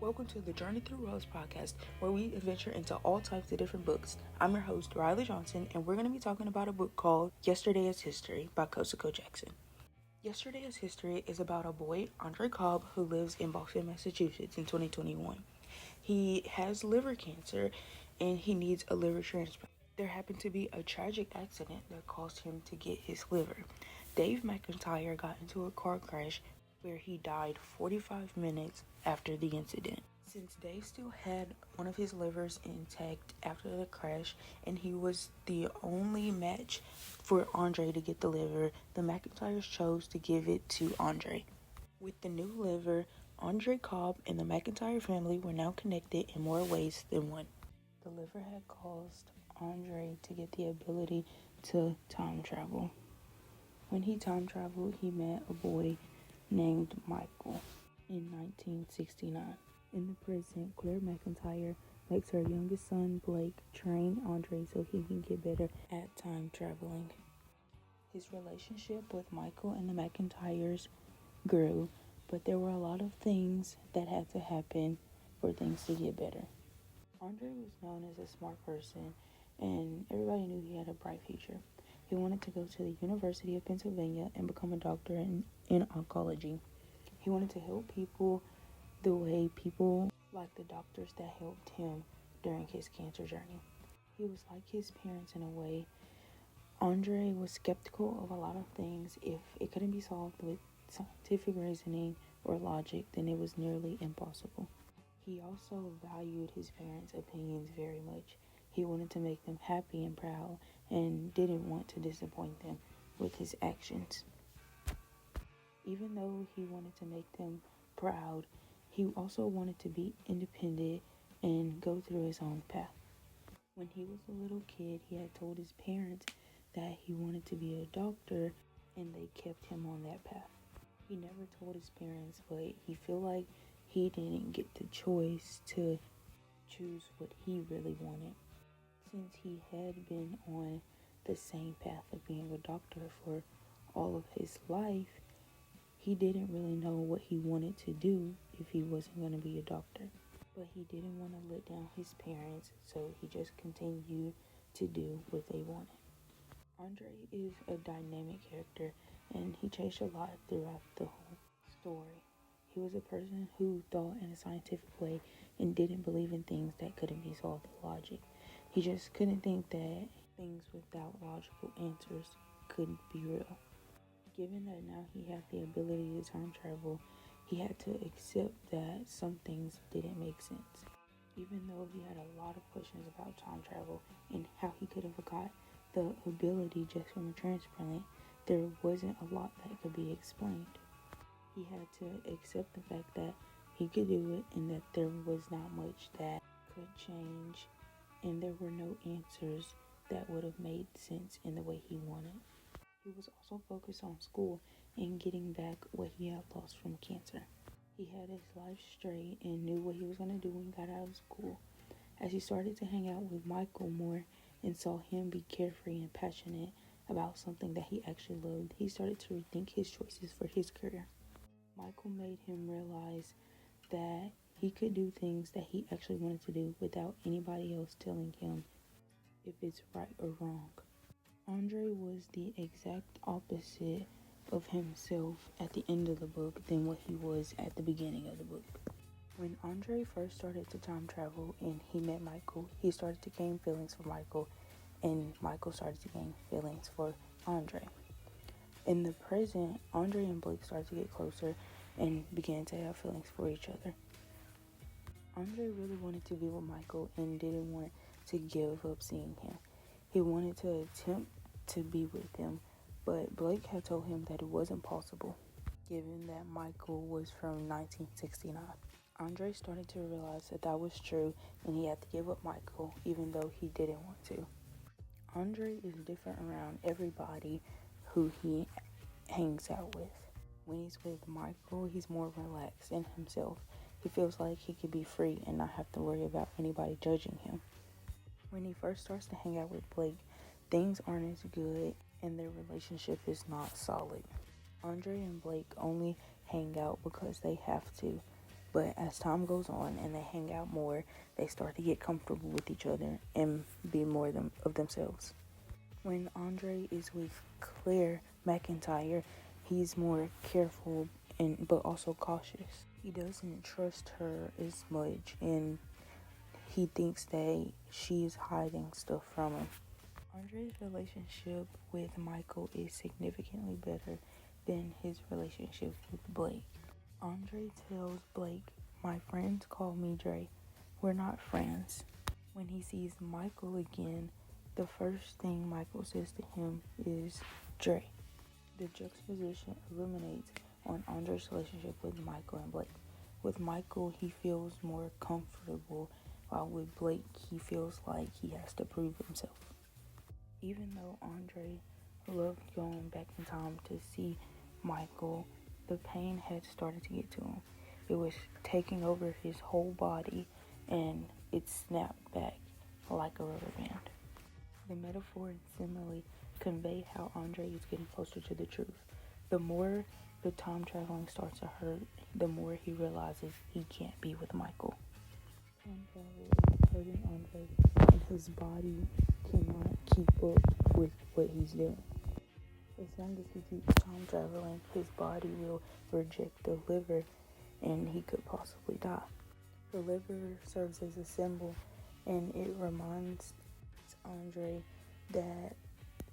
Welcome to the Journey Through Rose podcast, where we adventure into all types of different books. I'm your host, Riley Johnson, and we're going to be talking about a book called Yesterday is History by Kosako Jackson. Yesterday is History is about a boy, Andre Cobb, who lives in Boston, Massachusetts in 2021. He has liver cancer and he needs a liver transplant. There happened to be a tragic accident that caused him to get his liver. Dave McIntyre got into a car crash where he died 45 minutes after the incident. Since Dave still had one of his livers intact after the crash and he was the only match for Andre to get the liver, the McIntyres chose to give it to Andre. With the new liver, Andre Cobb and the McIntyre family were now connected in more ways than one. The liver had caused Andre to get the ability to time travel. When he time traveled, he met a boy named Michael in 1969. In the present, Claire McIntyre makes her youngest son, Blake, train Andre so he can get better at time traveling. His relationship with Michael and the McIntyres grew, but there were a lot of things that had to happen for things to get better. Andre was known as a smart person, and everybody knew he had a bright future. He wanted to go to the University of Pennsylvania and become a doctor in oncology. He wanted to help people the way people like the doctors that helped him during his cancer journey. He was like his parents in a way. Andre was skeptical of a lot of things. If it couldn't be solved with scientific reasoning or logic, then it was nearly impossible. He also valued his parents' opinions very much. He wanted to make them happy and proud and didn't want to disappoint them with his actions. Even though he wanted to make them proud, he also wanted to be independent and go through his own path. When he was a little kid, he had told his parents that he wanted to be a doctor, and they kept him on that path. He never told his parents, but he felt like he didn't get the choice to choose what he really wanted. Since he had been on the same path of being a doctor for all of his life, he didn't really know what he wanted to do if he wasn't going to be a doctor. But he didn't want to let down his parents, so he just continued to do what they wanted. Andre is a dynamic character, and he changed a lot throughout the whole story. He was a person who thought in a scientific way and didn't believe in things that couldn't be solved with logic. He just couldn't think that things without logical answers couldn't be real. Given that now he had the ability to time travel, he had to accept that some things didn't make sense. Even though he had a lot of questions about time travel and how he could have got the ability just from a transplant, there wasn't a lot that could be explained. He had to accept the fact that he could do it and that there was not much that could change, and there were no answers that would have made sense in the way he wanted. He was also focused on school and getting back what he had lost from cancer. He had his life straight and knew what he was going to do when he got out of school. As he started to hang out with Michael more and saw him be carefree and passionate about something that he actually loved, he started to rethink his choices for his career. Michael made him realize that he could do things that he actually wanted to do without anybody else telling him if it's right or wrong. Andre was the exact opposite of himself at the end of the book than what he was at the beginning of the book. When Andre first started to time travel and he met Michael, he started to gain feelings for Michael, and Michael started to gain feelings for Andre. In the present, Andre and Blake started to get closer and began to have feelings for each other. Andre really wanted to be with Michael and didn't want to give up seeing him. He wanted to attempt to be with him, but Blake had told him that it wasn't possible, given that Michael was from 1969. Andre started to realize that that was true, and he had to give up Michael, even though he didn't want to. Andre is different around everybody who he hangs out with. When he's with Michael, he's more relaxed in himself. He feels like he could be free and not have to worry about anybody judging him. When he first starts to hang out with Blake, things aren't as good and their relationship is not solid. Andre and Blake only hang out because they have to, But as time goes on and they hang out more, they start to get comfortable with each other and be more of themselves. When Andre is with Claire McIntyre, he's more careful but also cautious. He doesn't trust her as much, and he thinks that she's hiding stuff from him. Andre's relationship with Michael is significantly better than his relationship with Blake. Andre tells Blake, "My friends call me Dre. We're not friends." When he sees Michael again, the first thing Michael says to him is Dre. The juxtaposition illuminates on Andre's relationship with Michael and Blake. With Michael, he feels more comfortable, while with Blake, he feels like he has to prove himself. Even though Andre loved going back in time to see Michael, the pain had started to get to him. It was taking over his whole body, and it snapped back like a rubber band. The metaphor and simile convey how Andre is getting closer to the truth. The more the time traveling starts to hurt, the more he realizes he can't be with Michael. Time travel is hurting Andre, and his body cannot keep up with what he's doing. As long as he keeps time traveling, his body will reject the liver and he could possibly die. The liver serves as a symbol, and it reminds Andre that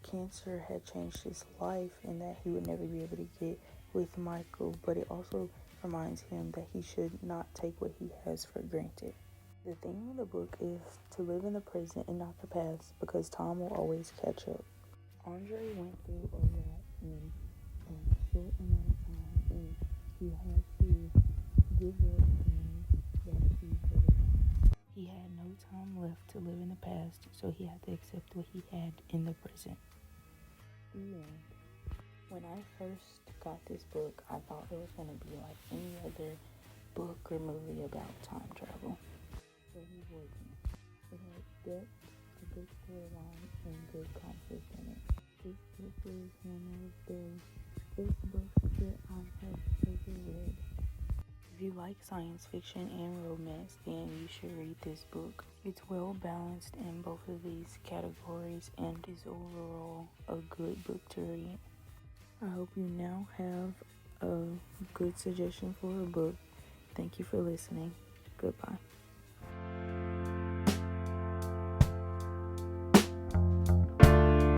cancer had changed his life and that he would never be able to get with Michael, but it also reminds him that he should not take what he has for granted. The theme of the book is to live in the present and not the past, because time will always catch up. Andre went through a lot in a short amount of time, and he had to give up things that he really wanted. He had no time left to live in the past, so he had to accept what he had in the present. The end. When I first got this book, I thought it was going to be like any other book or movie about time travel. But it wasn't. It had depth, a good storyline, and good conflict in it. This book is one of the best books that I have ever read. If you like science fiction and romance, then you should read this book. It's well balanced in both of these categories and is overall a good book to read. I hope you now have a good suggestion for a book. Thank you for listening. Goodbye.